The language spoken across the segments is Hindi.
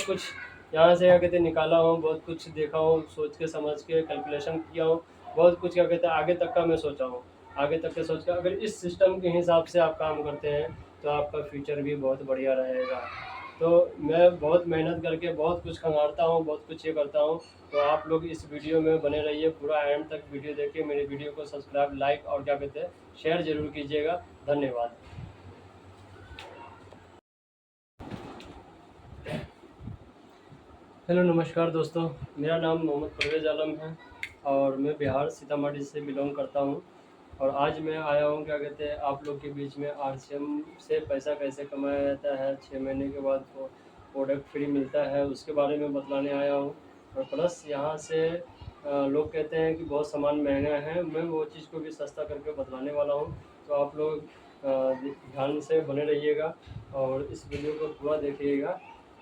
कुछ यहाँ से क्या कहते हैं निकाला हूँ, बहुत कुछ देखा हूँ, सोच के समझ के कैलकुलेशन किया हूँ, बहुत कुछ क्या कहते हैं आगे तक का मैं सोचा हूँ। आगे तक के सोच के अगर इस सिस्टम के हिसाब से आप काम करते हैं तो आपका फ्यूचर भी बहुत बढ़िया रहेगा। तो मैं बहुत मेहनत करके बहुत कुछ खंगालता हूँ, बहुत कुछ ये करता हूँ। तो आप लोग इस वीडियो में बने रहिए, पूरा एंड तक वीडियो देखिए, मेरे वीडियो को सब्सक्राइब, लाइक और क्या कहते हैं शेयर ज़रूर कीजिएगा। धन्यवाद। हेलो नमस्कार दोस्तों, मेरा नाम मोहम्मद परवेज़ आलम है और मैं बिहार सीतामढ़ी से बिलोंग करता हूँ। और आज मैं आया हूँ क्या कहते हैं आप लोग के बीच में आरसीएम से पैसा कैसे कमाया जाता है, 6 महीने के बाद वो प्रोडक्ट फ्री मिलता है, उसके बारे में बतलाने आया हूँ। और प्लस यहाँ से लोग कहते हैं कि बहुत सामान महंगा है, मैं वो चीज़ को भी सस्ता करके बतलाने वाला हूँ। तो आप लोग ध्यान से बने रहिएगा और इस वीडियो को पूरा देखिएगा।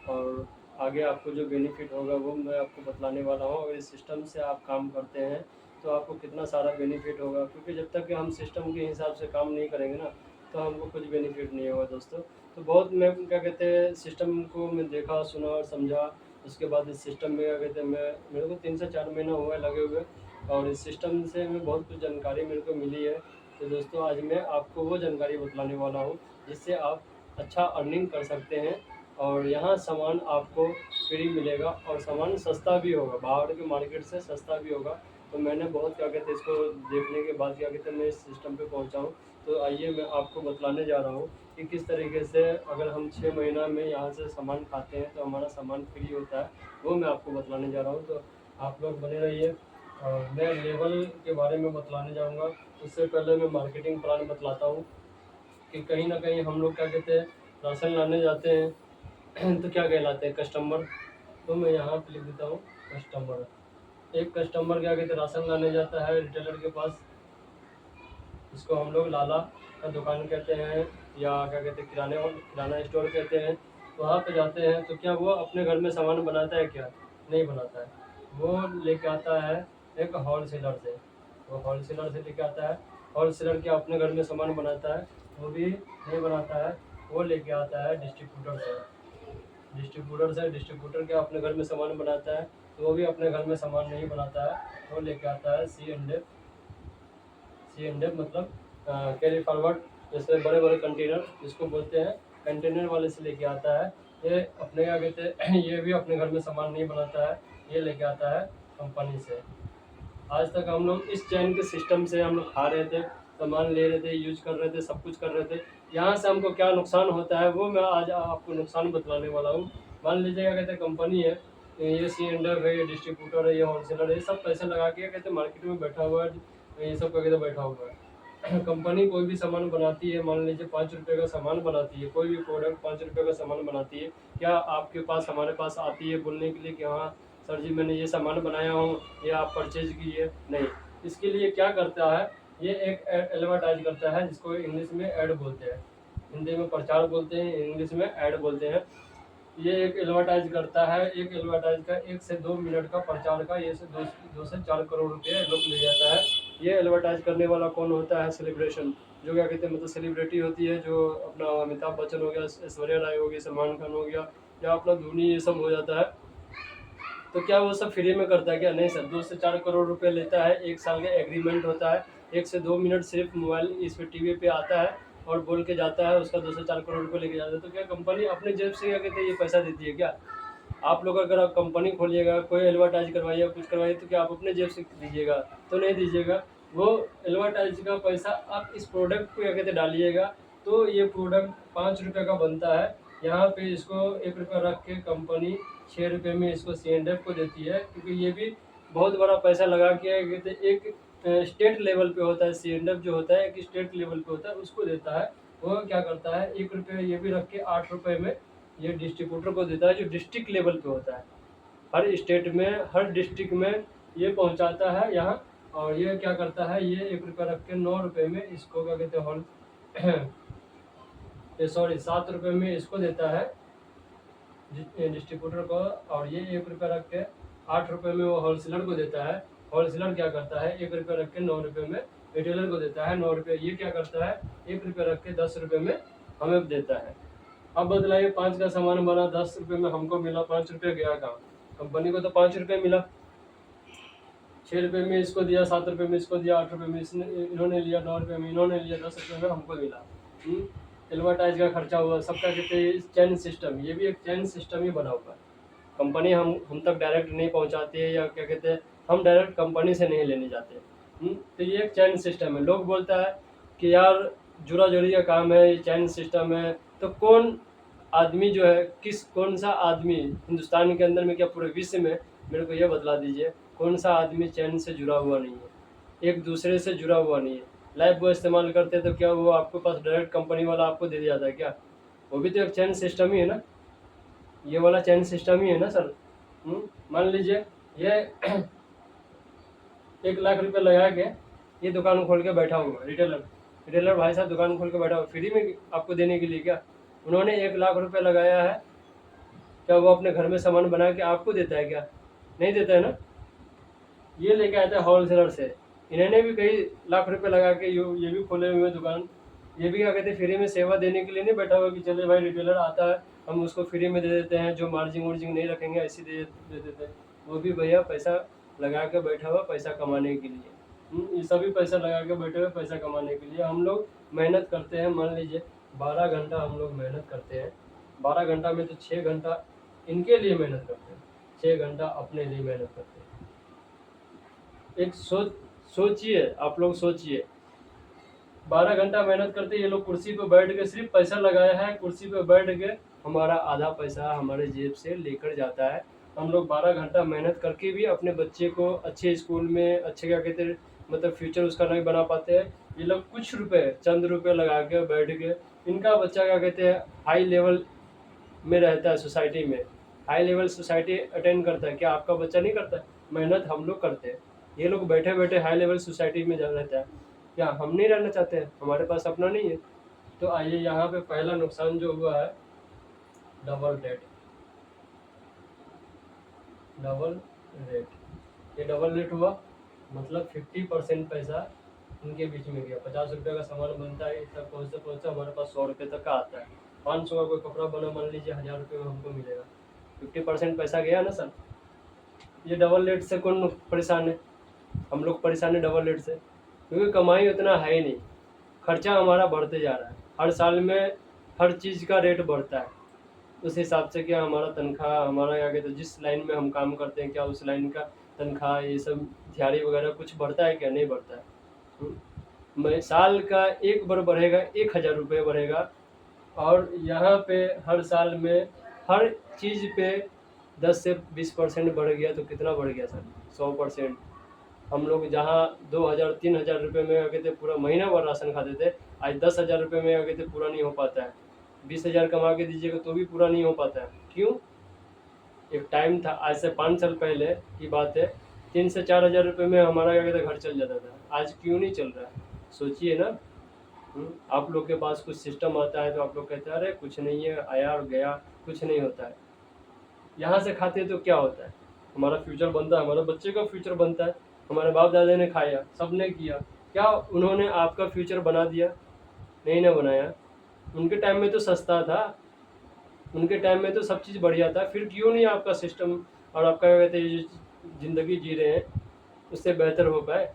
और आगे आपको जो बेनिफिट होगा वो मैं आपको बतलाने वाला हूँ। अगर इस सिस्टम से आप काम करते हैं तो आपको कितना सारा बेनिफिट होगा, क्योंकि जब तक कि हम सिस्टम के हिसाब से काम नहीं करेंगे ना तो हमको कुछ बेनिफिट नहीं होगा दोस्तों। तो बहुत मैं क्या कहते हैं सिस्टम को मैं देखा, सुना और समझा। उसके बाद इस सिस्टम में क्या कहते हैं मैं मेरे को 3 से 4 महीना हुआ है लगे हुए, और इस सिस्टम से मैं बहुत कुछ जानकारी मेरे को मिली है। तो दोस्तों आज मैं आपको वो जानकारी बतलाने वाला हूँ जिससे आप अच्छा अर्निंग कर सकते हैं। और यहाँ सामान आपको फ्री मिलेगा और सामान सस्ता भी होगा, बाहर के मार्केट से सस्ता भी होगा। तो मैंने बहुत क्या कहते हैं इसको देखने के बाद क्या कहते हैं मैं इस सिस्टम पे पहुँचा हूँ। तो आइए मैं आपको बतलाने जा रहा हूँ कि किस तरीके से अगर हम 6 महीना में यहाँ से सामान खाते हैं तो हमारा सामान फ्री होता है, वो मैं आपको बतलाने जा रहा हूँ। तो आप लोग बने रहिए। और मैं लेवल के बारे में बतलाने जाऊँगा। उससे पहले मैं मार्केटिंग प्लान बतलाता हूँ कि कहीं ना कहीं हम लोग क्या कहते हैं राशन लाने जाते हैं तो क्या कहलाते हैं कस्टमर। तो मैं यहाँ पे लिख देता हूँ कस्टमर। एक कस्टमर क्या कहते हैं राशन लाने जाता है रिटेलर के पास, इसको हम लोग लाला का दुकान कहते हैं या क्या कहते हैं किराना स्टोर कहते हैं। वहाँ पे जाते हैं तो क्या वो अपने घर में सामान बनाता है क्या? नहीं बनाता है। वो लेके आता है एक होलसेलर से, वो होलसेलर से लेके आता है। होलसेलर क्या अपने घर में सामान बनाता है? वो भी नहीं बनाता है। वो लेके आता है डिस्ट्रीब्यूटर से, डिस्ट्रीब्यूटर क्या अपने घर में सामान बनाता है? तो वो भी अपने घर में सामान नहीं बनाता है। वो लेके आता है सी एंड एफ मतलब कैरी फॉरवर्ड, जैसे बड़े बड़े कंटेनर जिसको बोलते हैं, कंटेनर वाले से लेके आता है। ये अपने क्या कहते हैं ये भी अपने घर में सामान नहीं बनाता है, ये लेके आता है कंपनी से। आज तक हम लोग इस चैन के सिस्टम से हम लोग खा रहे थे, सामान ले रहे थे, यूज कर रहे थे, सब कुछ कर रहे थे। यहाँ से हमको क्या नुकसान होता है वो मैं आज आपको नुकसान बतलाने वाला हूँ। मान लीजिए क्या कहते हैं कंपनी है, ये सी एंडर है, ये डिस्ट्रीब्यूटर है, ये होलसेलर है, ये सब पैसे लगा के क्या कहते हैं मार्केट में बैठा हुआ है, ये सब क्या कहते हैं बैठा हुआ है। कंपनी कोई भी सामान बनाती है, मान लीजिए 5 रुपये का सामान बनाती है, कोई भी प्रोडक्ट 5 रुपये का सामान बनाती है। क्या आपके पास हमारे पास आती है बोलने के लिए कि हाँ सर जी मैंने ये सामान बनाया हूँ, ये आप परचेज कीजिए? नहीं। इसके लिए क्या करता है, ये एक एडवर्टाइज करता है जिसको इंग्लिश में ऐड बोलते हैं, हिंदी में प्रचार बोलते हैं, इंग्लिश में ऐड बोलते हैं। ये एक एडवर्टाइज करता है, एक एडवर्टाइज का 1 से 2 मिनट का प्रचार का ये से 2 से 4 करोड़ रुपये लोग ले जाता है। ये एडवर्टाइज करने वाला कौन होता है? सेलिब्रेशन, जो क्या कहते हैं मतलब सेलिब्रिटी होती है, जो अपना अमिताभ बच्चन हो गया, ऐश्वर्या राय हो गई, सलमान खान हो गया, या अपना धोनी, ये सब हो जाता है। तो क्या वो सब फ्री में करता है क्या? नहीं सर, 2 से 4 करोड़ रुपए लेता है, 1 साल का एग्रीमेंट होता है। 1 से 2 मिनट सिर्फ मोबाइल इस पे टीवी पे आता है और बोल के जाता है, उसका 2 से 4 करोड़ रुपए लेके जाता है। तो क्या कंपनी अपने जेब से क्या कहते हैं ये पैसा देती है क्या? आप लोग अगर आप कंपनी खोलिएगा, कोई एडवर्टाइज करवाइए, कुछ करवाइए, तो क्या आप अपने जेब से दीजिएगा? तो नहीं दीजिएगा। वो एडवर्टाइज का पैसा आप इस प्रोडक्ट को क्या कहते हैं डालिएगा। तो ये प्रोडक्ट 5 रुपये का बनता है, यहाँ पे इसको 1 रुपया रख के कंपनी 6 रुपये में इसको C&F को देती है, क्योंकि ये भी बहुत बड़ा पैसा लगा के कहते हैं एक स्टेट लेवल पे होता है। C&F जो होता है एक स्टेट लेवल पे होता है, उसको देता है। वो क्या करता है 1 रुपये ये भी रख के 8 रुपये में ये डिस्ट्रीब्यूटर को देता है, जो डिस्ट्रिक्ट लेवल पे होता है। हर स्टेट में, हर डिस्ट्रिक्ट में ये पहुंचाता है यहाँ। और ये क्या करता है, ये 1 रुपया रख के 9 रुपये में इसको क्या कहते हैं होल सॉरी 7 रुपये में इसको देता है डिस्ट्रीब्यूटर को। और ये 1 रुपया रख के 8 रुपये में वो होलसेलर को देता है। होलसेलर क्या करता है 1 रुपया रख के 9 रुपये में रिटेलर को देता है। 9 रुपये ये क्या करता है 1 रुपया रख के 10 रुपये में हमें देता है। अब बदलाइए, 5 का सामान बना 10 रुपये में हमको मिला, 5 रुपये गया कहाँ? कंपनी को तो 5 रुपये मिला। 6 रुपये में इसको दिया, 7 रुपये में इसको दिया, 8 रुपये में इसने इन्होंने लिया, 9 रुपये में इन्होंने लिया, 10 रुपये में हमको मिला। एडवर्टाइज का खर्चा हुआ, सबका कहते हैं चैन सिस्टम, ये भी एक चैन सिस्टम ही बना हुआ है। कंपनी हम तक डायरेक्ट नहीं पहुंचाती है, या क्या कहते हैं, हम डायरेक्ट कंपनी से नहीं लेने जाते। तो ये एक चैन सिस्टम है। लोग बोलता है कि यार जुरा जोरी का काम है, ये चैन सिस्टम है, तो कौन आदमी जो है, कौन सा आदमी हिंदुस्तान के अंदर में, क्या पूरे विश्व में, मेरे को ये बतला दीजिए, कौन सा आदमी चैन से जुड़ा हुआ नहीं है, एक दूसरे से जुड़ा हुआ नहीं है। लाइफ वो इस्तेमाल करते तो क्या वो आपके पास डायरेक्ट कंपनी वाला आपको दे दिया जाता है क्या? वो भी तो एक चैन सिस्टम ही है ना, ये वाला चैन सिस्टम ही है ना सर। मान लीजिए ये 1 लाख रुपए लगा के ये दुकान खोल के बैठा हुआ रिटेलर भाई साहब दुकान खोल के बैठा हुआ, फ्री में आपको देने के लिए क्या? उन्होंने 1 लाख रुपए लगाया है, क्या वो अपने घर में सामान बना के आपको देता है क्या? नहीं देता है ना। ये लेके आता है होलसेलर से, इन्होंने भी कई लाख रुपए लगा के ये भी खोले हुए दुकान, ये भी क्या कहते हैं फ्री में सेवा देने के लिए नहीं बैठा हुआ कि चले भाई रिटेलर आता है हम उसको फ्री में दे देते हैं, जो मार्जिन वार्जिन नहीं रखेंगे ऐसे दे देते हैं। वो भी भैया पैसा लगा के बैठा हुआ पैसा कमाने के लिए। ये सभी पैसा लगा के बैठे हुए पैसा कमाने के लिए। हम लोग मेहनत करते हैं, मान लीजिए 12 घंटा हम लोग मेहनत करते हैं, 12 घंटा में तो 6 घंटा इनके लिए मेहनत करते हैं, 6 घंटा अपने लिए मेहनत करते हैं। एक सोचिए, आप लोग सोचिए, 12 घंटा मेहनत करते ये लोग कुर्सी पे बैठ के, सिर्फ पैसा लगाया है, कुर्सी पे बैठ के हमारा आधा पैसा हमारे जेब से लेकर जाता है। हम लोग 12 घंटा मेहनत करके भी अपने बच्चे को अच्छे स्कूल में, अच्छे क्या कहते हैं, मतलब फ्यूचर उसका नहीं बना पाते हैं। ये लोग कुछ रुपए, चंद रुपए लगा के बैठ के, इनका बच्चा क्या कहते हैं हाई लेवल में रहता है, सोसाइटी में हाई लेवल सोसाइटी अटेंड करता है। क्या आपका बच्चा नहीं करता है? मेहनत हम लोग करते हैं, ये लोग बैठे बैठे हाई लेवल सोसाइटी में जा रहता है। क्या हम नहीं रहना चाहते हैं? हमारे पास अपना नहीं है। तो आइए यहाँ पे पहला नुकसान जो हुआ है, डबल रेट। ये डबल रेट हुआ मतलब 50% पैसा इनके बीच में गया। 50 रुपये का सामान बनता है, इस तक पहुँचते हमारे पास 100 रुपये तक का आता है। 500 का कोई कपड़ा बना, मान लीजिए 1000 रुपये में हमको मिलेगा, 50% पैसा गया ना सर। ये डबल रेट से कौन परेशान है? हम लोग परेशान है डबल रेट से, क्योंकि कमाई उतना है ही नहीं, खर्चा हमारा बढ़ते जा रहा है। हर साल में हर चीज़ का रेट बढ़ता है, उस हिसाब से क्या हमारा तनख्वाह, हमारा क्या कहते हैं जिस लाइन में हम काम करते हैं, क्या उस लाइन का तनख्वाह, ये सब दिहाड़ी वगैरह कुछ बढ़ता है क्या? नहीं बढ़ता है। मैं साल का एक बार बढ़ेगा, 1000 रुपये बढ़ेगा, और यहाँ पे हर साल में हर चीज़ पे 10 से 20% बढ़ गया, तो कितना बढ़ गया सर? 100%। हम लोग जहाँ 2000-3000 रुपये में क्या कहते पूरा महीना भर राशन खाते थे, आज 10,000 रुपये में क्या कहते पूरा नहीं हो पाता है। 20,000 कमा के दीजिएगा तो भी पूरा नहीं हो पाता है। क्यों? एक टाइम था, आज से 5 साल पहले की बात है, 3 से 4,000 रुपये में हमारा क्या कहते घर चल जाता था। आज क्यों नहीं चल रहा है? सोचिए ना। आप लोग के पास कुछ सिस्टम आता है तो आप लोग कहते हैं अरे कुछ नहीं है, आया और गया, कुछ नहीं होता है। यहाँ से खाते तो क्या होता है? हमारा फ्यूचर बनता है, हमारे बच्चे का फ्यूचर बनता है। हमारे बाप दादा ने खाया, सबने किया, क्या उन्होंने आपका फ्यूचर बना दिया? नहीं ना बनाया। उनके टाइम में तो सस्ता था, उनके टाइम में तो सब चीज़ बढ़िया था, फिर क्यों नहीं आपका सिस्टम और आपका क्या कहते हैं जो ज़िंदगी जी रहे हैं उससे बेहतर हो पाए?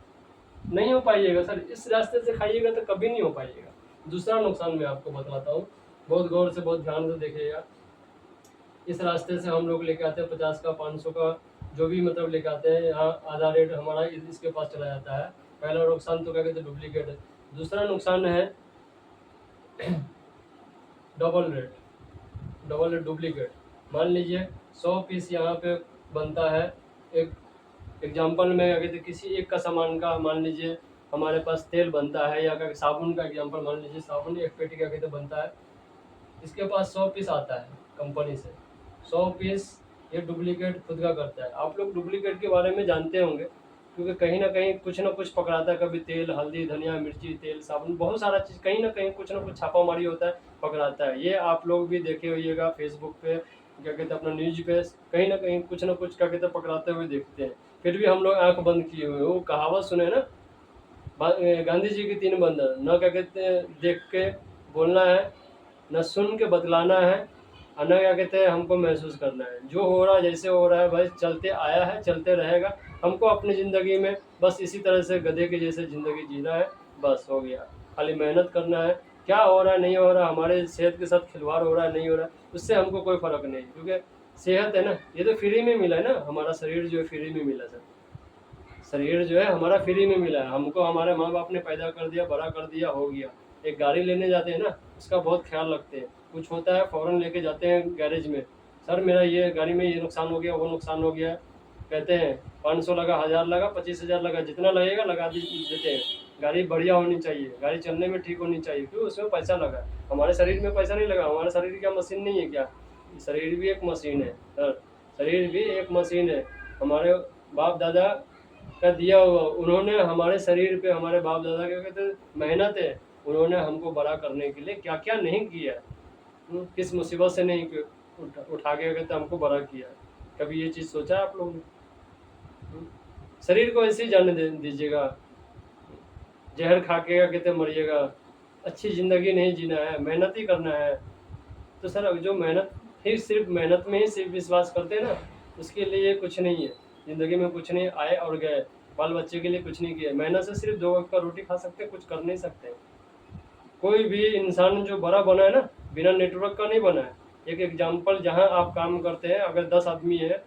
नहीं हो पाइएगा सर, इस रास्ते से खाइएगा तो कभी नहीं हो पाइएगा। दूसरा नुकसान मैं आपको बताता हूँ, बहुत गौर से बहुत ध्यान से देखिएगा। इस रास्ते से हम लोग लेके आते हैं 50 का 500 का जो भी मतलब लेके आते हैं, यहाँ आधा रेट हमारा इसके पास चला जाता है। पहला नुकसान तो क्या कहते हैं डुप्लीकेट है। दूसरा नुकसान है डबल रेट डुप्लीकेट। मान लीजिए 100 पीस यहाँ पे बनता है, एक एग्जाम्पल में क्या कहते किसी एक का सामान का, मान लीजिए हमारे पास तेल बनता है, या क्या साबुन का एग्जाम्पल मान लीजिए, साबुन एक पेटी क्या कहते बनता है, इसके पास 100 पीस आता है कंपनी से, 100 पीस ये डुप्लीकेट खुद का करता है। आप लोग डुप्लीकेट के बारे में जानते होंगे, क्योंकि कहीं ना कहीं कुछ ना कुछ पकड़ाता है, कभी तेल, हल्दी, धनिया, मिर्ची, तेल, साबुन, बहुत सारा चीज़ कहीं ना कुछ छापामारी होता है, पकड़ाता है। ये आप लोग भी देखे होइएगा फेसबुक पे, क्या कहते हैं अपना न्यूज पे, कहीं ना कहीं कुछ ना कुछ क्या कहते हैं पकड़ाते हुए देखते हैं। फिर भी हम लोग आंख बंद किए हुए। वो कहावत सुने ना, गांधी जी के 3 बंदर, न क्या कहते हैं देख के बोलना है, न सुन के बतलाना है और न क्या कहते हैं हमको महसूस करना है। जो हो रहा है जैसे हो रहा है भाई चलते आया है, चलते रहेगा। हमको अपनी ज़िंदगी में बस इसी तरह से गधे के जैसे ज़िंदगी जीना है, बस हो गया। खाली मेहनत करना है, क्या हो रहा है नहीं हो रहा, हमारे सेहत के साथ खिलवाड़ हो रहा है नहीं हो रहा है, उससे हमको कोई फ़र्क नहीं, क्योंकि सेहत है ना, ये तो फ्री में मिला है ना, हमारा शरीर जो है फ्री में मिला सर। शरीर जो है हमारा फ्री में मिला है, हमको हमारे माँ बाप ने पैदा कर दिया, बड़ा कर दिया, हो गया। एक गाड़ी लेने जाते हैं ना, उसका बहुत ख्याल रखते हैं। कुछ होता है फ़ौरन लेके जाते हैं गैरेज में, सर मेरा ये गाड़ी में ये नुकसान हो गया, वो नुकसान हो गया। कहते हैं 500 लगा, 1000 लगा, 25,000 लगा, जितना लगेगा लगा देते हैं। गाड़ी बढ़िया होनी चाहिए, गाड़ी चलने में ठीक होनी चाहिए, क्यों? उसमें पैसा लगा है। हमारे शरीर में पैसा नहीं लगा, हमारा शरीर क्या मशीन नहीं है क्या? शरीर भी एक मशीन है सर, शरीर भी एक मशीन है। हमारे बाप दादा का दिया हुआ, उन्होंने हमारे शरीर पे, हमारे बाप दादा के कहते मेहनत है, उन्होंने हमको बड़ा करने के लिए क्या क्या नहीं किया, किस मुसीबत से नहीं उठा के कहते हमको बड़ा किया। कभी ये चीज़ सोचा है आप लोगों ने? शरीर को ऐसे ही जाने दीजिएगा, जहर खा के क्या कहते मरिएगा। अच्छी ज़िंदगी नहीं जीना है, मेहनत ही करना है। तो सर जो मेहनत ही सिर्फ मेहनत में ही सिर्फ विश्वास करते हैं ना, उसके लिए कुछ नहीं है ज़िंदगी में, कुछ नहीं, आए और गए, बाल बच्चे के लिए कुछ नहीं किया। मेहनत से सिर्फ 2 वक्त का रोटी खा सकते हैं, कुछ कर नहीं सकते। कोई भी इंसान जो बड़ा बना है ना, बिना नेटवर्क का नहीं बना है। एक एग्जाम्पल, जहाँ आप काम करते हैं अगर 10 आदमी है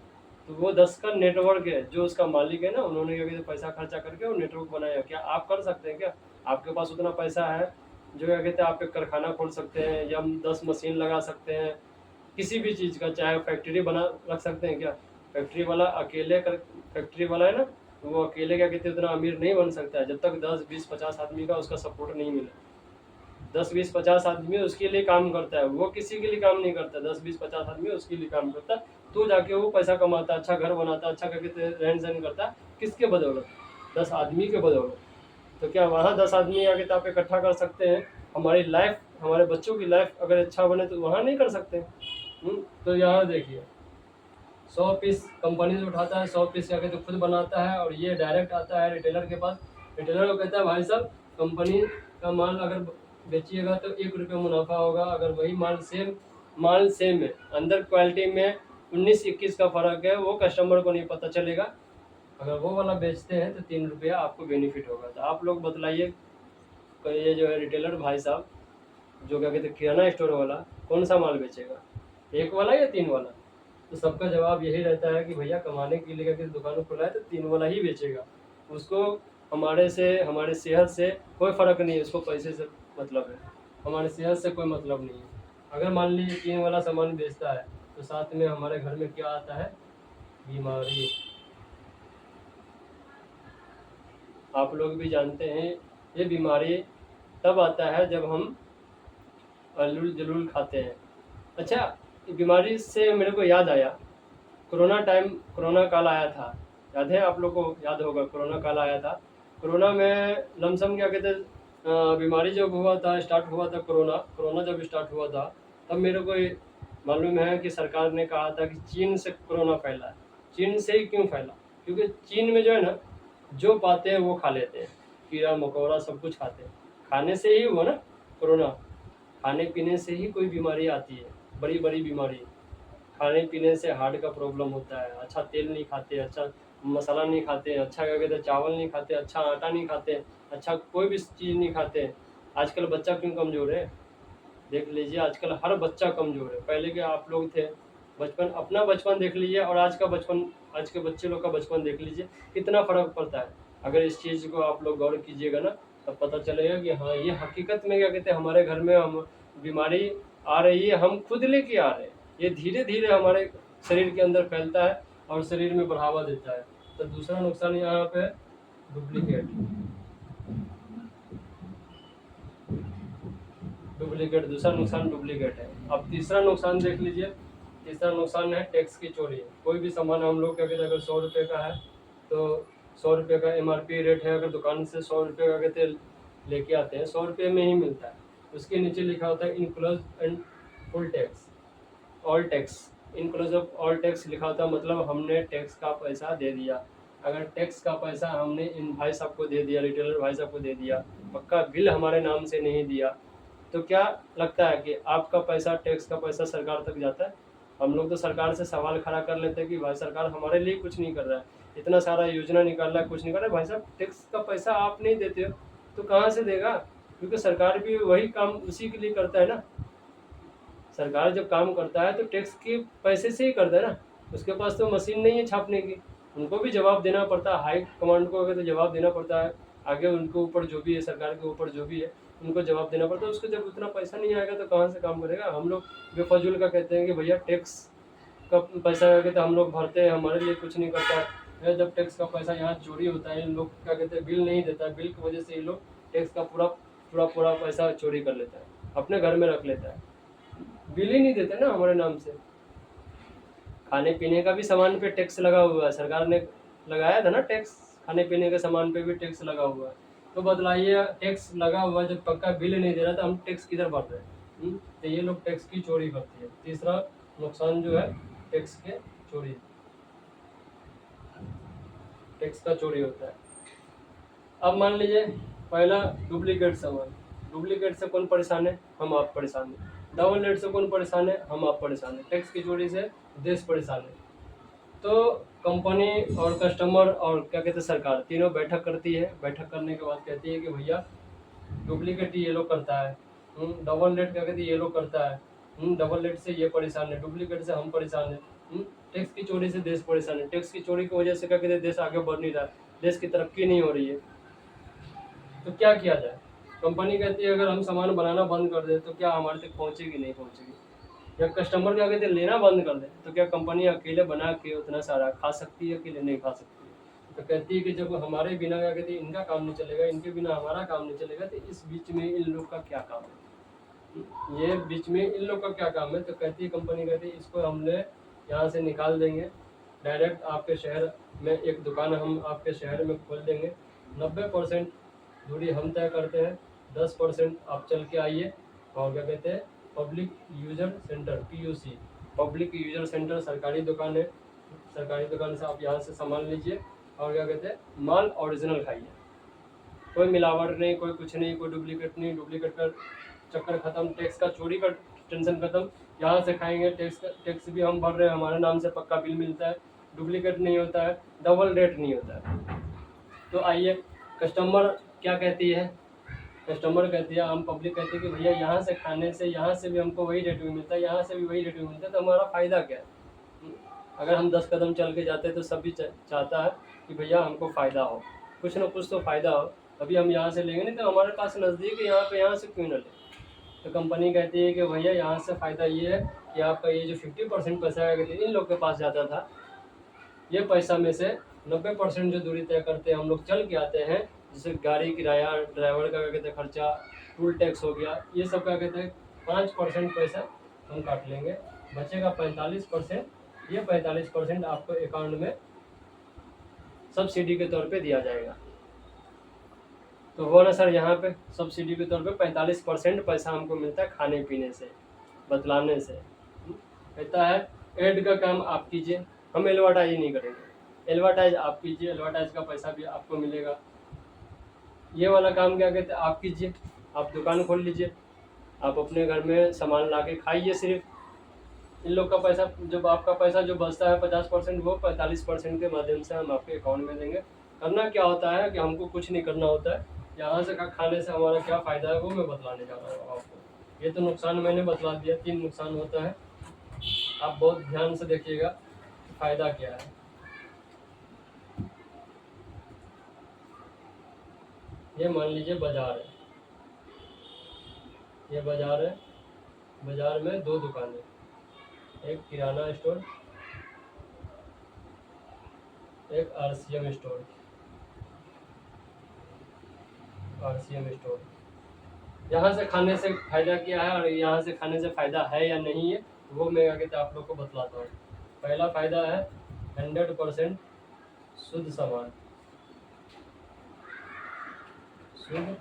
तो वो 10 का नेटवर्क है, जो उसका मालिक है ना, उन्होंने क्या कहते हैं पैसा खर्चा करके वो नेटवर्क बनाया। क्या आप कर सकते हैं क्या? आपके पास उतना पैसा है जो क्या कहते हैं आप एक कारखाना खोल सकते हैं, या हम 10 मशीन लगा सकते हैं किसी भी चीज़ का, चाहे फैक्ट्री बना रख सकते हैं क्या? फैक्ट्री वाला अकेले कर, फैक्ट्री वाला है ना, तो वो अकेले क्या कहते हैं उतना अमीर नहीं बन सकता है, जब तक 10 20 50 आदमी का उसका सपोर्ट नहीं मिले। 10 20 50 आदमी उसके लिए काम करता है, वो किसी के लिए काम नहीं करता। 10 20 50 आदमी उसके लिए काम करता है, तो जाके वो पैसा कमाता, अच्छा घर बनाता, अच्छा करके रहन सहन करता। किसके बदौलत? 10 आदमी के बदौलत। तो क्या वहाँ 10 आदमी आके आप इकट्ठा कर सकते हैं? हमारी लाइफ, हमारे बच्चों की लाइफ अगर अच्छा बने तो वहाँ नहीं कर सकते। तो यहाँ देखिए 100 पीस कंपनी से उठाता है, 100 पीस क्या कहते खुद बनाता है, और ये डायरेक्ट आता है रिटेलर के पास। रिटेलर को कहता है भाई साहब कंपनी का माल अगर बेचिएगा तो 1 रुपये मुनाफा होगा, अगर वही माल सेम है, अंदर क्वालिटी में 19-21 का फ़र्क है, वो कस्टमर को नहीं पता चलेगा। अगर वो वाला बेचते हैं तो 3 रुपया आपको बेनिफिट होगा। तो आप लोग बतलाइए, ये जो है रिटेलर भाई साहब जो क्या कहते हैं किराना स्टोर वाला, कौन सा माल बेचेगा, 1 वाला या 3 वाला? तो सबका जवाब यही रहता है कि भैया कमाने के लिए अगर दुकान खुला है तो 3 वाला ही बेचेगा। उसको हमारे सेहत से कोई फ़र्क नहीं है, उसको पैसे से मतलब है, हमारे सेहत से कोई मतलब नहीं है। अगर मान लीजिए 3 वाला सामान बेचता है तो साथ में हमारे घर में क्या आता है? बीमारी। आप लोग भी जानते हैं ये बीमारी तब आता है जब हम अल्लूल जलूल खाते हैं। अच्छा, बीमारी से मेरे को याद आया, कोरोना काल आया था, याद है आप लोग को? याद होगा कोरोना काल आया था। कोरोना में लमसम क्या कहते बीमारी जब हुआ था, स्टार्ट हुआ था कोरोना जब स्टार्ट हुआ था, तब मेरे को मालूम है कि सरकार ने कहा था कि चीन से कोरोना फैला है। चीन से ही क्यों फैला? क्योंकि चीन में जो है ना, जो पाते हैं वो खा लेते हैं, कीड़ा मकोड़ा सब कुछ खाते हैं, खाने से ही हुआ ना कोरोना। खाने पीने से ही कोई बीमारी आती है, बड़ी बड़ी बीमारी। खाने पीने से हार्ट का प्रॉब्लम होता है, अच्छा तेल नहीं खाते, अच्छा मसाला नहीं खाते, अच्छा क्या कहते हैं चावल नहीं खाते, अच्छा आटा नहीं खाते, अच्छा कोई भी चीज़ नहीं खाते। आजकल बच्चा क्यों कमज़ोर है? देख लीजिए आजकल हर बच्चा कमज़ोर है। पहले के आप लोग थे, बचपन, अपना बचपन देख लीजिए और आज का बचपन, आज के बच्चे लोग का बचपन देख लीजिए, कितना फ़र्क पड़ता है। अगर इस चीज़ को आप लोग गौर कीजिएगा ना, तब पता चलेगा कि हाँ ये हकीकत में क्या कहते हैं हमारे घर में हम बीमारी आ रही है, हम खुद लेके आ रहे हैं। ये धीरे धीरे हमारे शरीर के अंदर फैलता है और शरीर में बढ़ावा देता है। तो दूसरा नुकसान यहाँ पे डुप्लीकेट, दूसरा नुकसान डुप्लीकेट है। अब तीसरा नुकसान देख लीजिए, तीसरा नुकसान है टैक्स की चोरी। कोई भी सामान हम लोग क्या कहते हैं अगर 100 रुपये का है तो 100 रुपये का MRP रेट है, अगर दुकान से 100 रुपये का कहते लेके आते हैं, 100 रुपये में ही मिलता है। उसके नीचे लिखा होता है इनक्लूज and full tax, all tax, inclusive all tax लिखा होता है, मतलब हमने टैक्स का पैसा दे दिया। अगर टैक्स का पैसा हमने इन भाई साहब को दे दिया, रिटेलर भाई साहब को दे दिया, पक्का बिल हमारे नाम से नहीं दिया, तो क्या लगता है कि आपका पैसा, टैक्स का पैसा सरकार तक जाता है? हम लोग तो सरकार से सवाल खड़ा कर लेते हैं कि भाई सरकार हमारे लिए कुछ नहीं कर रहा है, इतना सारा योजना निकाल रहा है, कुछ नहीं कर रहा है। भाई साहब, टैक्स का पैसा आप नहीं देते हो तो कहाँ से देगा? क्योंकि सरकार भी वही काम उसी के लिए करता है ना। सरकार जब काम करता है तो टैक्स के पैसे से ही करता है ना। उसके पास तो मशीन नहीं है छापने की, उनको भी जवाब देना पड़ता है, हाई कमांड को अगर तो जवाब देना पड़ता है, आगे उनके ऊपर जो भी है, सरकार के ऊपर जो भी है, उनको जवाब देना पड़ता है। उसको जब उतना पैसा नहीं आएगा तो कहाँ से काम करेगा? हम लोग बेफजूल का कहते हैं कि भैया टैक्स का पैसा क्या कहते हैं हम लोग भरते हैं, हमारे लिए कुछ नहीं करता है। जब टैक्स का पैसा यहाँ चोरी होता है, इन लोग क्या कहते हैं बिल नहीं देता है, बिल की वजह से ये लोग टैक्स का पूरा पूरा पूरा पैसा चोरी कर लेता है, अपने घर में रख लेता है, बिल ही नहीं देते ना हमारे नाम से। खाने पीने का भी सामान पे टैक्स लगा हुआ है, सरकार ने लगाया था ना टैक्स, खाने पीने के सामान पे भी टैक्स लगा हुआ है। तो बतलाइए, टैक्स लगा हुआ है, जब पक्का बिल नहीं दे रहा तो हम टैक्स किधर भर रहे हैं? तो ये लोग टैक्स की चोरी करती है। तीसरा नुकसान जो है टैक्स के चोरी, टैक्स का चोरी होता है। अब मान लीजिए पहला डुप्लीकेट सामान, डुप्लीकेट से कौन परेशान है? हम आप परेशान हैं। डबल रेट से कौन परेशान है? हम आप परेशान हैं। टैक्स की चोरी से देश परेशान है। तो कंपनी और कस्टमर और क्या कहते हैं सरकार, तीनों बैठक करती है। बैठक करने के बाद कहती है कि भैया डुप्लीकेट ये लोग करता है, डबल रेट क्या कहते हैं ये लोग करता है, डबल रेट से ये परेशान है, डुप्लीकेट से हम परेशान है, टैक्स की चोरी से देश परेशान है। टैक्स की चोरी की वजह से क्या कहते हैं देश आगे बढ़ नहीं रहा, देश की तरक्की नहीं हो रही है। तो क्या किया जाए? कंपनी कहती है अगर हम सामान बनाना बंद कर दें तो क्या हमारे तक पहुंचेगी? नहीं पहुंचेगी। या कस्टमर क्या कहते हैं लेना बंद कर दे तो क्या कंपनी अकेले बना के उतना सारा खा सकती है? अकेले नहीं खा सकती है। तो कहती है कि जब हमारे बिना क्या कहते हैं इनका काम नहीं चलेगा, इनके बिना हमारा काम नहीं चलेगा, तो इस बीच में इन लोग का क्या काम है? ये बीच में इन लोग का क्या काम है? तो कहती है कंपनी, कहती है इसको हमने यहाँ से निकाल देंगे, डायरेक्ट आपके शहर में एक दुकान हम आपके शहर में खोल देंगे, 90% दूरी हम तय करते हैं, 10% आप चल के आइए। और क्या कहते हैं public user centre, PUC, public user centre सरकारी दुकान है, सरकारी दुकान से आप यहाँ से सामान लीजिए और क्या कहते हैं माल ओरिजिनल खाइए, कोई मिलावट नहीं, कोई कुछ नहीं, कोई डुप्लीकेट नहीं। डुप्लीकेट का चक्कर खत्म, टैक्स का चोरी का टेंशन खत्म। यहाँ से खाएंगे, टैक्स भी हम भर रहे हैं, हमारे नाम से पक्का बिल मिलता है, डुप्लीकेट नहीं होता है, डबल रेट नहीं होता है। तो आइए, कस्टमर क्या कहती है? कस्टमर कहती है, हम पब्लिक कहती है कि भैया यहाँ से खाने से यहाँ से भी हमको वही रेट में मिलता है, यहाँ से भी वही रेट में मिलता है, तो हमारा फ़ायदा क्या है? अगर हम 10 कदम चल के जाते हैं तो सभी चाहता है कि भैया हमको फ़ायदा हो, कुछ ना कुछ तो फ़ायदा हो, अभी हम यहाँ से लेंगे नहीं तो हमारे पास नज़दीक है यहाँ पे, यहाँ से क्यों ना लें? तो कंपनी कहती है कि भैया यहाँ से फ़ायदा ये है कि आपका ये जो 50% पैसा है इन लोग के पास जाता था, ये पैसा में से 90% जो दूरी तय करते हैं हम लोग चल के आते हैं, जैसे गाड़ी किराया, ड्राइवर का क्या कहते हैं खर्चा, टूल टैक्स हो गया, ये सब क्या कहते हैं 5% पैसा हम काट लेंगे, बचेगा 45%। ये 45% आपको अकाउंट में सब्सिडी के तौर पे दिया जाएगा। तो वो ना सर, यहाँ पे सब्सिडी के तौर पे 45% पैसा हमको मिलता है खाने पीने से, बतलाने से। कहता है एड का काम आप कीजिए, हम एडवर्टाइज नहीं करेंगे, एडवर्टाइज आप कीजिए, एडवर्टाइज का पैसा भी आपको मिलेगा। ये वाला काम क्या कहते हैं आप कीजिए, आप दुकान खोल लीजिए, आप अपने घर में सामान ला के खाइए सिर्फ। इन लोग का पैसा, जब आपका पैसा जो बचता है 50%, वो 45% के माध्यम से हम आपके अकाउंट में देंगे। करना क्या होता है कि हमको कुछ नहीं करना होता है, यहाँ से खाने से हमारा क्या फ़ायदा है वो मैं बतलाने जा रहा हूँ आपको। ये तो नुकसान मैंने बतला दिया, 3 नुकसान होता है, आप बहुत ध्यान से देखिएगा फ़ायदा क्या है। ये मान लीजिए बाज़ार है, ये बाज़ार है, बाज़ार में 2 दुकानें, एक किराना स्टोर, एक RCM स्टोर, RCM स्टोर। यहाँ से खाने से फ़ायदा क्या है और यहाँ से खाने से फ़ायदा है या नहीं है वो मैं आगे आप लोग को बतलाता हूँ। पहला फ़ायदा है 100% शुद्ध सामान, शुद्ध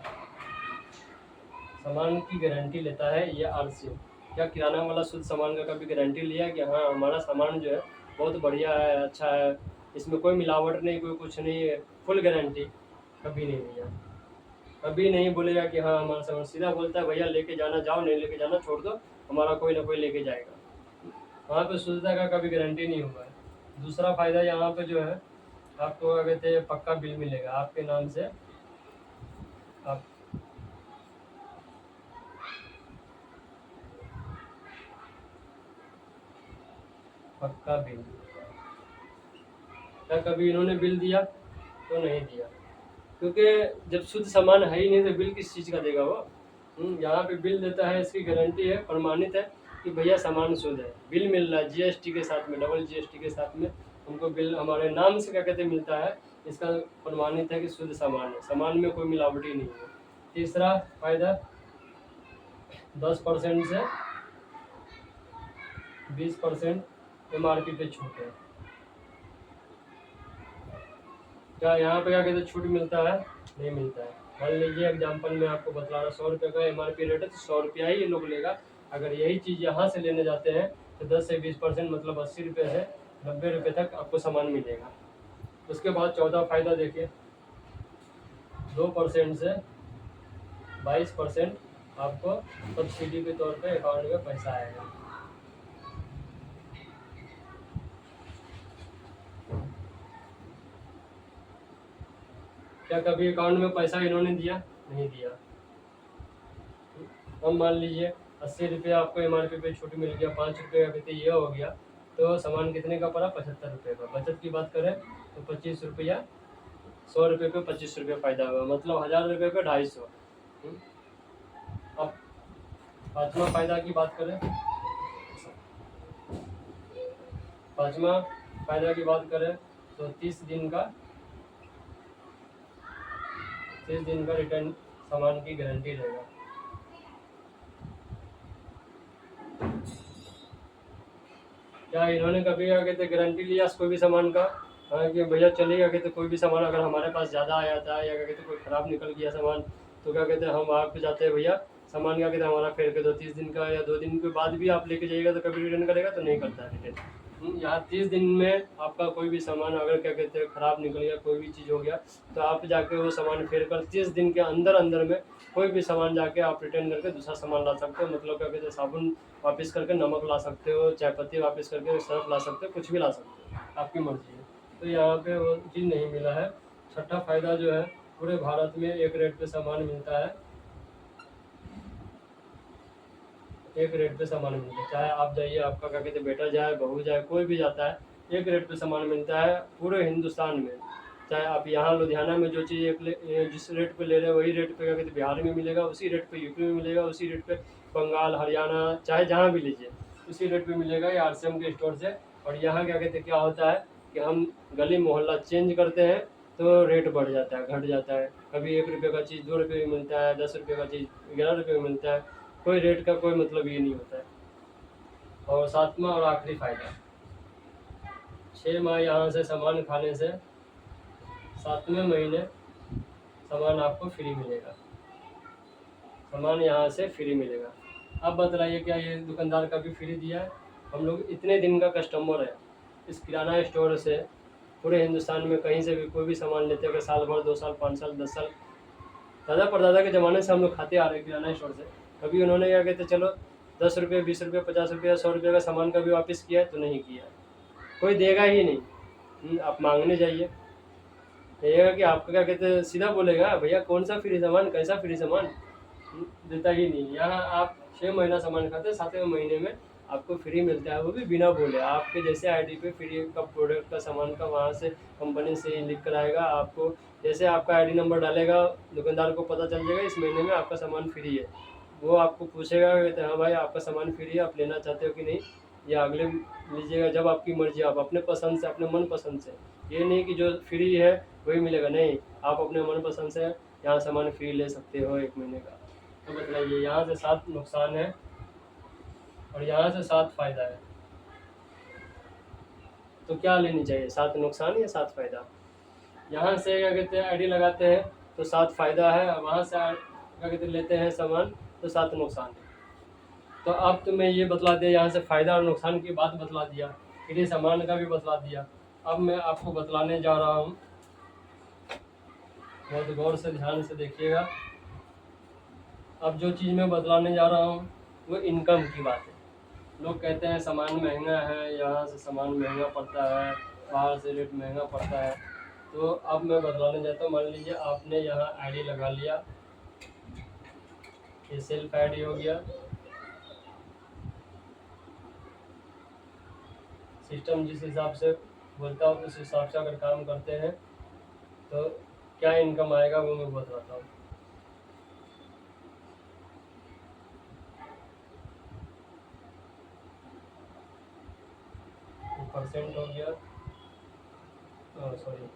सामान की गारंटी लेता है ये RCM। क्या किराना वाला शुद्ध सामान का कभी गारंटी लिया कि हाँ हमारा सामान जो है बहुत बढ़िया है, अच्छा है, इसमें कोई मिलावट नहीं, कोई कुछ नहीं है, फुल गारंटी? कभी नहीं लिया। कभी नहीं बोलेगा कि हाँ हमारा सामान, सीधा बोलता है भैया लेके जाना जाओ, नहीं लेके जाना छोड़ दो, हमारा कोई ना कोई लेके जाएगा। वहाँ पे शुद्धता का कभी गारंटी नहीं हुआ है। दूसरा फायदा यहाँ पे जो है, आपको क्या कहते हैं पक्का बिल मिलेगा आपके नाम से। आप पक्का बिल, क्या कभी इन्होंने बिल दिया? तो नहीं दिया, क्योंकि जब शुद्ध सामान है ही नहीं तो बिल किस चीज़ का देगा वो। यहाँ पे बिल देता है, इसकी गारंटी है, प्रमाणित है कि भैया सामान शुद्ध है। बिल मिल रहा है जीएसटी के साथ में, डबल जीएसटी के साथ में हमको बिल हमारे नाम से क्या कहते हैं मिलता है। इसका प्रमाणित है कि शुद्ध सामान है, सामान में कोई मिलावटी नहीं है। तीसरा फायदा, 10% से 20% MRP पे छूट है। क्या यहाँ पे क्या कहते हैं छूट मिलता है? नहीं मिलता है। मान लीजिए एग्जाम्पल में आपको बतला रहा, 100 रुपये का MRP रेट है तो 100 रुपया ही ये लोग लेगा। अगर यही चीज़ यहाँ से लेने जाते हैं तो 10 से 20% मतलब 80 रुपये से 90 रुपये तक आपको सामान मिलेगा। उसके बाद चौथा फायदा देखिए, 2% से 22% आपको सब्सिडी के तौर पे अकाउंट में पैसा आएगा। क्या कभी अकाउंट में पैसा इन्होंने दिया? नहीं दिया। हम मान लीजिए 80 रुपया आपको MRP पे छूट मिल गया, 5 रुपये का कहते ये हो गया, तो सामान कितने का पड़ा? 75 रुपये का। बचत की बात करें तो 25 रुपया, 100 रुपये पे 25 रुपये फायदा हुआ, मतलब 1000 रुपये पे 250। अब पाँचवा फायदा की बात करें, पाँचवा फायदा की बात करें तो 30 दिन का रिटर्न सामान की गारंटी रहेगा। क्या इन्होंने कभी क्या कहते गारंटी लिया कोई भी सामान का? हाँ कि भैया चलिए, क्या कहते कोई भी सामान अगर हमारे पास ज़्यादा आ जाता है या क्या कहते कोई ख़राब निकल गया सामान, तो क्या कहते हैं हम आप पे जाते हैं भैया सामान क्या कहते हैं हमारा फेर के दो, 30 दिन का या 2 दिन के बाद भी आप लेके जाइएगा तो कभी रिटर्न करेगा? तो नहीं करता है रिटर्न। यहाँ 30 दिन में आपका कोई भी सामान अगर क्या कहते हैं ख़राब निकल गया, कोई भी चीज़ हो गया, तो आप जाके वो सामान फेर कर 30 दिन के अंदर अंदर में कोई भी सामान जाके आप रिटर्न करके दूसरा सामान ला सकते हो। मतलब क्या कहते हैं साबुन वापस करके नमक ला सकते हो, चाय पत्ती वापस करके सर्फ ला सकते हो, कुछ भी ला सकते हो, आपकी मर्जी है। तो यहाँ पे वो चीज़ नहीं मिला है। छठा फायदा जो है, पूरे भारत में एक रेट पे सामान मिलता है, एक रेट पे सामान मिलता है। चाहे आप जाइए, आपका क्या कहते बेटा जाए, बहू जाए, कोई भी जाता है, एक रेट पे सामान मिलता है पूरे हिंदुस्तान में। चाहे आप यहाँ लुधियाना में जो चीज़ जिस रेट पे ले रहे हैं वही रेट पे क्या कहते बिहार में मिलेगा, उसी रेट पे यूपी में मिलेगा, उसी रेट पे बंगाल, हरियाणा, चाहे जहाँ भी लीजिए उसी रेट पे मिलेगा ये RCM के स्टोर से। और यहाँ क्या कहते क्या होता है कि हम गली मोहल्ला चेंज करते हैं तो रेट बढ़ जाता है, घट जाता है। कभी 1 रुपये का चीज़ 2 रुपये में मिलता है, 10 रुपये का चीज़ 11 रुपये में मिलता है। कोई रेट का कोई मतलब ये नहीं होता है। और सातवां और आखिरी फायदा, 6 माह यहाँ से सामान खाने से 7वें महीने सामान आपको फ्री मिलेगा, सामान यहाँ से फ्री मिलेगा। अब बतलाइए क्या ये दुकानदार का भी फ्री दिया है? हम लोग इतने दिन का कस्टमर है इस किराना स्टोर से, पूरे हिंदुस्तान में कहीं से भी कोई भी सामान लेते हैं, साल भर, 2 साल, 5 साल, 10 साल, दादा परदादा के ज़माने से हम लोग खाते आ रहे हैं किराना स्टोर से। कभी उन्होंने क्या कहते चलो 10 रुपये, 20 रुपये, 50 रुपये, 100 रुपये का सामान कभी वापस किया है? तो नहीं किया। कोई देगा ही नहीं। आप मांगने जाइए, कहिएगा कि आपका क्या कहते हैं, सीधा बोलेगा भैया कौन सा फ्री सामान, कैसा फ्री सामान, देता ही नहीं। यहाँ आप 6 महीना सामान खाते हैं, 7वें महीने में आपको फ्री मिलता है, वो भी बिना बोले। आपके जैसे आईडी पे फ्री का प्रोडक्ट का सामान का वहाँ से कंपनी से लिख कर आएगा आपको। जैसे आपका आईडी नंबर डालेगा दुकानदार को पता चल जाएगा इस महीने में आपका सामान फ्री है। वो आपको पूछेगा कहते हाँ भाई आपका सामान फ्री है, आप लेना चाहते हो कि नहीं, या अगले लीजिएगा, जब आपकी मर्जी, आप अपने पसंद से, अपने मन पसंद से। ये नहीं कि जो फ्री है वही मिलेगा, नहीं, आप अपने मन पसंद से यहाँ सामान फ्री ले सकते हो 1 महीने का। तो बताइए, यहाँ से 7 नुकसान है और यहाँ से 7 फायदा है, तो क्या लेनी चाहिए, 7 नुकसान या 7 फायदा? यहाँ से क्या कहते हैं आईडी लगाते हैं तो 7 फायदा है, और वहाँ से क्या कहते लेते हैं सामान तो 7 नुकसान है। तो अब तो मैं ये बतला दिया, यहाँ से फ़ायदा और नुकसान की बात बतला दिया, फ्री सामान का भी बतला दिया। अब मैं आपको बतलाने जा रहा हूँ, बहुत गौर से ध्यान से देखिएगा। अब जो चीज़ मैं बतलाने जा रहा हूँ वो इनकम की बात है। लोग कहते हैं सामान महंगा है, यहाँ से सामान महंगा पड़ता है, बाहर से रेट महंगा पड़ता है। तो अब मैं बतलाने जाता हूँ, मान लीजिए आपने यहाँ आईडी लगा लिया, ये सेल्फ आईडी हो गया। सिस्टम जिस हिसाब से बोलता हूँ उस हिसाब से अगर काम करते हैं तो क्या इनकम आएगा वो मैं बताता हूँ। परसेंट हो गया, सॉरी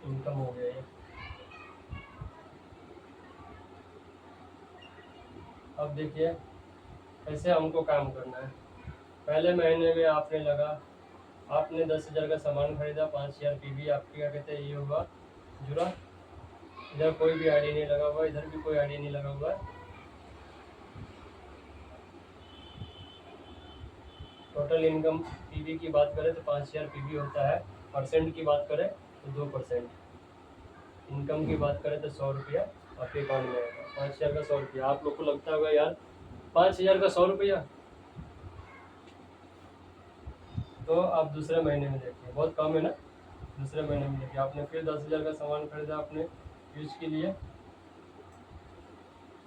इनकम हो गया ये। अब देखिए कैसे हमको काम करना है। पहले महीने में आपने 10,000 का सामान खरीदा, 5,000 पीवी आपकी क्या कहते हैं ये होगा जुड़ा। इधर कोई भी आईडी नहीं लगा हुआ, इधर भी कोई आईडी नहीं लगा हुआ है। टोटल इनकम पीवी की बात करें तो 5,000 पीवी होता है। परसेंट की बात करें तो 2%। इनकम की बात करें तो 100 रुपया आपके अकाउंट में आएगा। 5,000 का 100 रुपया। आप लोग को लगता होगा यार 5,000 का 100 रुपया, तो आप दूसरे महीने में देखिए, बहुत कम है ना। दूसरे महीने में देखिए आपने फिर 10,000 का सामान खरीदा अपने यूज के लिए,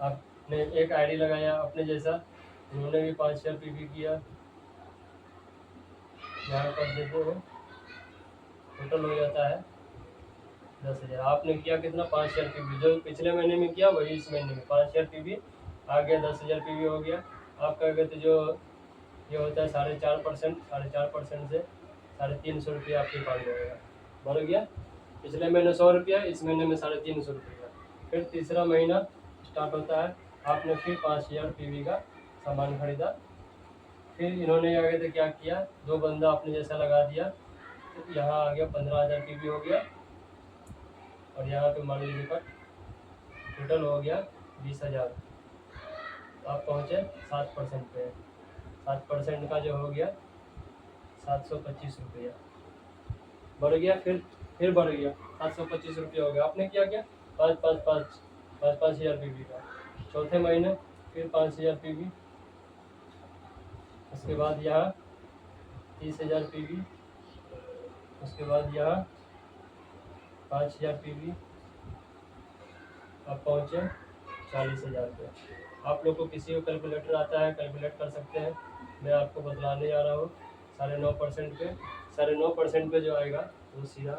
आपने एक आईडी लगाया अपने जैसा, उन्होंने भी 5,000 पीवी किया। यहाँ पर देखो टोटल हो जाता है 10,000। आपने किया कितना 5,000 पीवी, जो पिछले महीने में किया वही इस महीने में 5,000 पीवी आ गया, 10,000 पीवी हो गया। आपका कहते जो ये होता है 4.5%, 4.5% से 350 रुपया आपके अकाउंट में होगा, बढ़ गया। पिछले महीने 100 रुपया, इस महीने में 350 रुपया। फिर तीसरा महीना स्टार्ट होता है, आपने फिर 5,000 पीवी का सामान खरीदा। फिर इन्होंने क्या कहते क्या किया, दो बंदा अपने जैसा लगा दिया, तो यहाँ आ गया 15,000 पीवी हो गया। और यहाँ पे मान लीजिए का टोटल हो गया 20,000। आप पहुँचे 7% पे। 7% का जो हो गया 725 रुपया बढ़ गया। फिर बढ़ गया 725 रुपया हो गया। आपने क्या किया 5,000 पीवी का। चौथे महीने फिर 5,000 पीवी, उसके बाद यहाँ 30,000 पीवी, उसके बाद यहाँ 5,000 पीवी, अब पहुँचे 40,000 पे। आप लोग को किसी को कैलकुलेटर आता है कैलकुलेट कर सकते हैं, मैं आपको बतलाने जा रहा हूँ। 9.5% पे 9.5% पे जो आएगा वो सीधा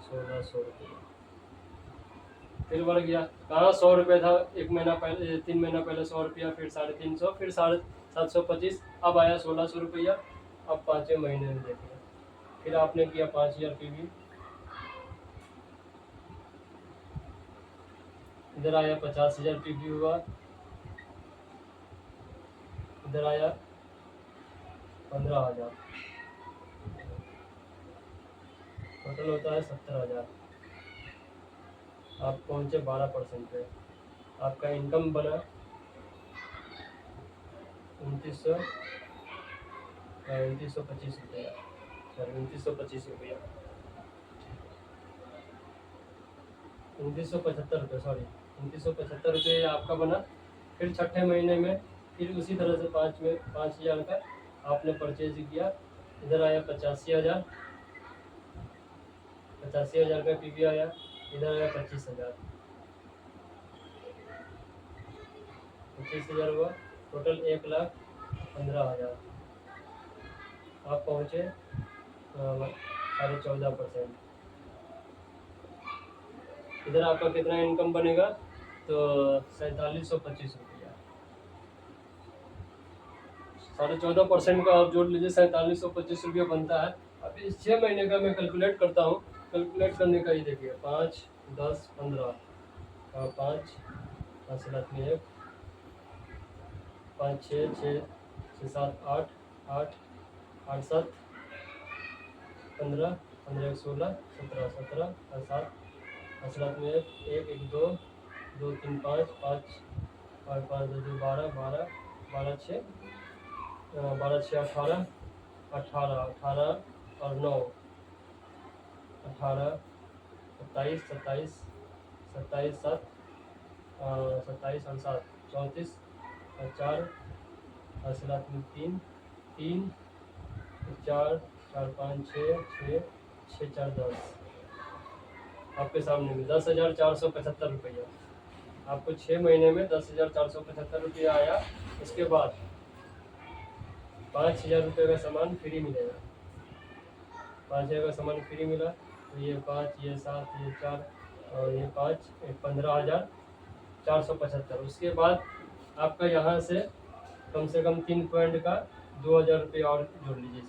1,600 रुपये। फिर बढ़ गया, कहाँ 100 रुपये था एक महीना पहले, 3 महीना पहले 100 रुपया, फिर 350, फिर 725, अब आया 1,600 रुपया। अब 5वें महीने में देखिए, फिर आपने किया 5,000 पीवी, इधर आया 50,000 पीवी हुआ, इधर आया 15,000, टोटल होता है 70,000। आप पहुँचे 12% पे। आपका इनकम बना 2925 रुपया, सॉरी 2925 रुपया, 2975 रुपये, सॉरी 2975 रुपये आपका बना। फिर छठे महीने में फिर उसी तरह से 5,000 का आपने परचेज किया, इधर आया 85,000, 85,000 का पीवी आया, इधर आया 25,000, 25,000 हुआ, टोटल 1,15,000। आप पहुँचे 14.5%। इधर आपका कितना इनकम बनेगा तो 4,725 रुपया। 14.5% का आप जोड़ लीजिए, 4,725 रुपया बनता है। अब इस 6 महीने का मैं कैलकुलेट करता हूँ। कैलकुलेट करने का ही देखिए 5, 10, 15, 5 5 में 1, 5 6 6 6 7 8 8 8 7 15 15 16 17 17 और 7 5 में 1 1 1 2 2 3 5 5 और 5 2 2 12 12 12 6 12 6 18 18 18 और 9 18 27 27 27 7 27 और 7 34 और 4 और 3 3 4 4 5 6 6 4 10 आपके सामने में 10,475 रुपया। आपको 6 महीने में 10,475 रुपया आया। उसके बाद 5,000 रुपये का सामान फ्री मिलेगा। 5,000 का सामान फ्री मिला तो ये 5 ये 7 ये 4 और ये 5 15,475। उसके बाद आपका यहाँ से कम 3 पॉइंट का 2,000 रुपये और जोड़ लीजिए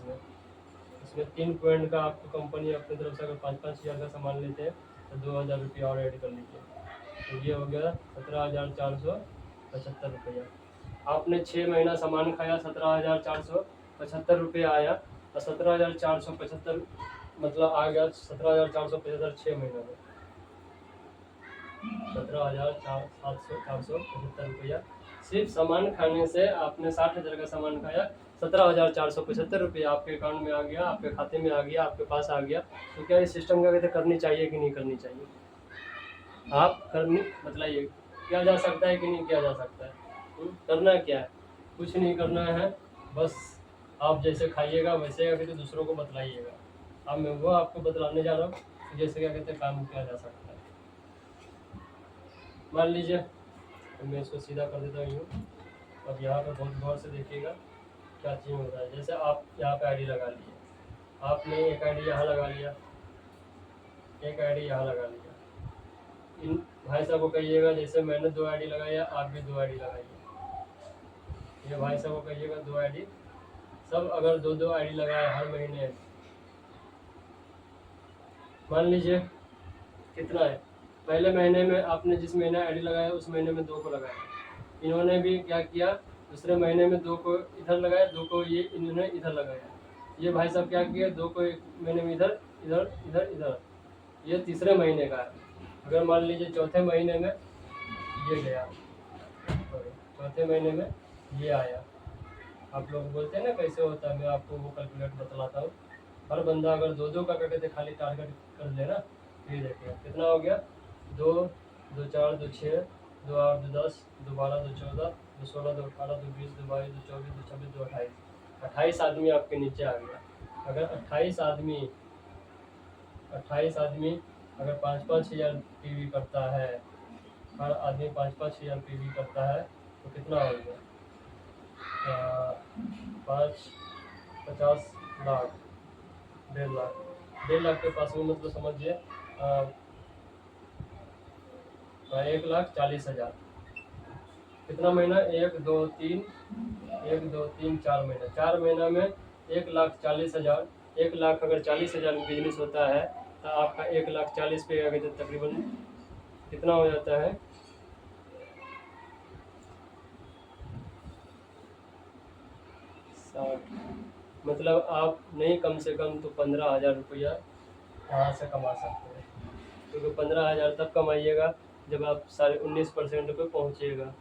इसमें 3 पॉइंट का आपको कंपनी अपनी तरफ से अगर 5-5 हज़ार का सामान लेते हैं तो 2,000 रुपये और ऐड कर लीजिए। तो ये हो गया 17,475 रुपया। आपने 6 महीना सामान खाया, 17,475 रुपया आया। और 17,475 मतलब आ गया 17,475 6 महीनों में 17,475 रुपया। सिर्फ सामान खाने से आपने 60,000 का सामान खाया, 17,475 रुपया आपके अकाउंट में आ गया, आपके खाते में आ गया, आपके पास आ गया। तो क्या इस सिस्टम का कहते करनी चाहिए कि नहीं करनी चाहिए? आप करनी बतलाइए, किया जा सकता है कि नहीं किया जा सकता है? करना क्या है? कुछ नहीं करना है, बस आप जैसे खाइएगा वैसे या फिर दूसरों को बतलाइएगा। अब मैं वो आपको बतलाने जा रहा हूँ जैसे क्या कहते हैं काम किया जा सकता है। मान लीजिए तो मैं इसको सीधा कर देता हूँ। अब यहाँ पर बहुत गौर से देखिएगा क्या चीज़ होता है। जैसे आप यहाँ पे आईडी लगा लिए, आपने एक आईडी यहाँ लगा लिया, एक आईडी यहाँ लगा लिया। इन भाई साहब को कहिएगा जैसे मैंने 2 आईडी लगाया, आप भी 2 आईडी लगाइए। ये भाई साहब को कहिएगा 2 आईडी, सब अगर 2-2 आईडी लगाए हर महीने, मान लीजिए कितना है, पहले महीने में आपने जिस महीने आईडी लगाया उस महीने में 2 को लगाया। इन्होंने भी क्या किया, दूसरे महीने में 2 को इधर लगाया, 2 को ये इन्होंने इधर लगाया। ये भाई साहब क्या किया, 2 को एक महीने में इधर इधर इधर इधर। ये तीसरे महीने का है। अगर मान लीजिए चौथे महीने में ये गया, चौथे महीने में ये आया। आप लोग बोलते हैं ना कैसे होता है, मैं आपको वो कैलकुलेट बतलाता हूँ। हर बंदा अगर 2-2 का क्या कहते खाली टारगेट कर ले ना, ये देखिए कितना हो गया, 2 2 4 2 6 2 8 2 10 2 12 2 14 2 16 2 18 2 20 2 22 2 24 2 26 2 28 28 आदमी आपके नीचे आ गया। अगर 28 आदमी अगर 5-5 हज़ार पीवी करता है, हर आदमी 5-5 हज़ार पीवी करता है तो कितना हो गया, 50 लाख 1.5 लाख के पास में, मतलब समझिए 1,40,000। कितना महीना, 1 2 3 4 महीना, 4 महीना में 1,40,000। 1 लाख अगर 40,000 में बिजनेस होता है तो आपका 1,40,000 पे अगर तकरीबन कितना हो जाता है, 60, मतलब आप नहीं कम से कम तो 15,000 रुपया यहाँ से कमा सकते हैं। क्योंकि 15,000 तब कमाइएगा जब आप 19.5% पे पहुँचिएगा।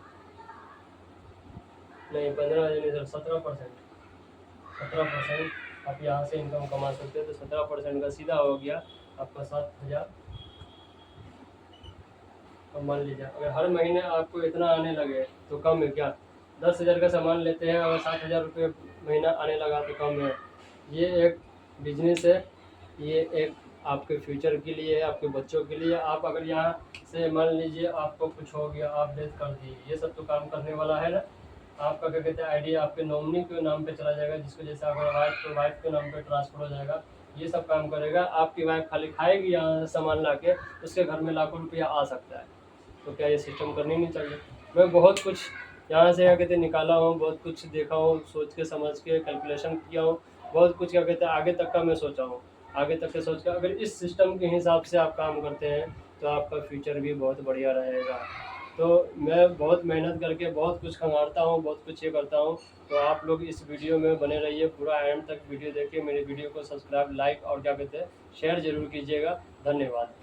नहीं 15,000 नहीं सर, 17% आप यहाँ से इनकम कमा सकते हैं। तो 17% का सीधा हो गया आपका 7,000। अब मान लीजिए अगर हर महीने आपको इतना आने लगे तो कम है क्या, 10,000 का सामान लेते हैं और 7,000 रुपये महीना आने लगा तो कम है। ये एक बिजनेस है, ये एक आपके फ्यूचर के लिए है, आपके बच्चों के लिए। आप अगर यहाँ से मान लीजिए आपको कुछ हो गया, आप डेथ कर दी, ये सब तो काम करने वाला है ना। आपका क्या कहते हैं आईडी आपके नॉमिनी के नाम पे चला जाएगा, जिसको जैसे अगर वाइफ के नाम पे ट्रांसफर हो जाएगा, ये सब काम करेगा। आपकी वाइफ खाली खाएगी यहाँ सामान ला के, उसके घर में लाखों रुपया आ सकता है। तो क्या ये सिस्टम करनी नहीं चाहिए? मैं बहुत कुछ यहाँ से क्या कहते हैं निकाला हूँ, बहुत कुछ देखा हूँ, सोच के समझ के कैलकुलेशन किया हूँ, बहुत कुछ क्या कहते हैं आगे तक का मैं सोचा हूँ। आगे तक के सोच कर अगर इस सिस्टम के हिसाब से आप काम करते हैं तो आपका फ्यूचर भी बहुत बढ़िया रहेगा। तो मैं बहुत मेहनत करके बहुत कुछ खंगालता हूँ, बहुत कुछ ये करता हूँ। तो आप लोग इस वीडियो में बने रहिए, पूरा एंड तक वीडियो देखिए। मेरे वीडियो को सब्सक्राइब, लाइक और क्या कहते हैं शेयर जरूर कीजिएगा। धन्यवाद।